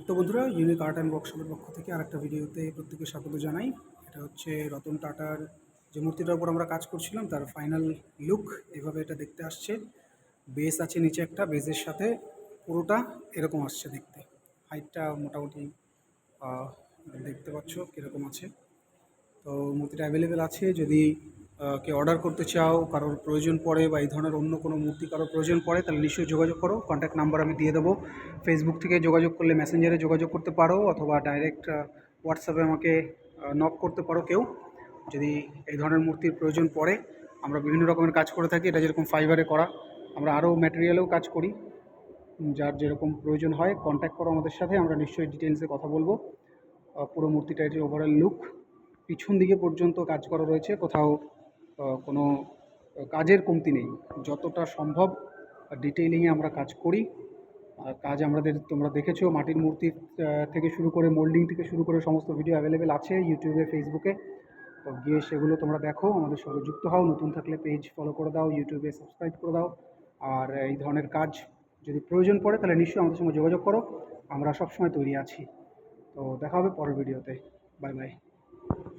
তো বন্ধুরা, unique art and ওয়ার্কশপের পক্ষ থেকে আরেকটা ভিডিওতে প্রত্যেককে স্বাগত জানাই। এটা হচ্ছে রতন টাটার যে মূর্তিটার উপর আমরা কাজ করছিলাম তার ফাইনাল লুক। এভাবে এটা দেখতে আসছে। বেস আছে নিচে একটা, বেসের সাথে পুরোটা এরকম আসছে দেখতে। হাইটটা মোটামুটি দেখতে পাচ্ছ কীরকম আছে। তো মূর্তিটা অ্যাভেলেবেল আছে। যদি কেউ অর্ডার করতে চাও, কারোর প্রয়োজন পড়ে বা এই ধরনের অন্য কোনো মূর্তি কারোর প্রয়োজন পড়ে, তাহলে নিশ্চয়ই যোগাযোগ করো। কন্ট্যাক্ট নাম্বার আমি দিয়ে দেবো। ফেসবুক থেকে যোগাযোগ করলে মেসেঞ্জারে যোগাযোগ করতে পারো, অথবা ডাইরেক্ট হোয়াটসঅ্যাপে আমাকে নক করতে পারো কেউ, যদি এই ধরনের মূর্তির প্রয়োজন পড়ে। আমরা বিভিন্ন রকমের কাজ করে থাকি। এটা যেরকম ফাইবারে করা, আমরা আরও ম্যাটেরিয়ালেও কাজ করি। যার যেরকম প্রয়োজন হয় কন্ট্যাক্ট করো আমাদের সাথে, আমরা নিশ্চয়ই ডিটেলসে কথা বলবো। পুরো মূর্তিটা এটির ওভারঅল লুক। পিছন দিকে পর্যন্ত কাজ করা রয়েছে, কোথাও কোনো কাজের কমতি নেই। যতটা সম্ভব ডিটেইলিংয়ে আমরা কাজ করি। কাজ তোমরা দেখেছো, মাটির মূর্তি থেকে শুরু করে মোল্ডিং থেকে শুরু করে সমস্ত ভিডিও অ্যাভেলেবেল আছে ইউটিউবে, ফেসবুকে। তো গিয়ে সেগুলো তোমরা দেখো, আমাদের সঙ্গে যুক্ত হও। নতুন থাকলে পেজ ফলো করে দাও, ইউটিউবে সাবস্ক্রাইব করে দাও। আর এই ধরনের কাজ যদি প্রয়োজন পড়ে তাহলে নিশ্চয়ই আমাদের সঙ্গে যোগাযোগ করো। আমরা সবসময় তৈরি আছি। তো দেখা হবে পরের ভিডিওতে। Bye bye.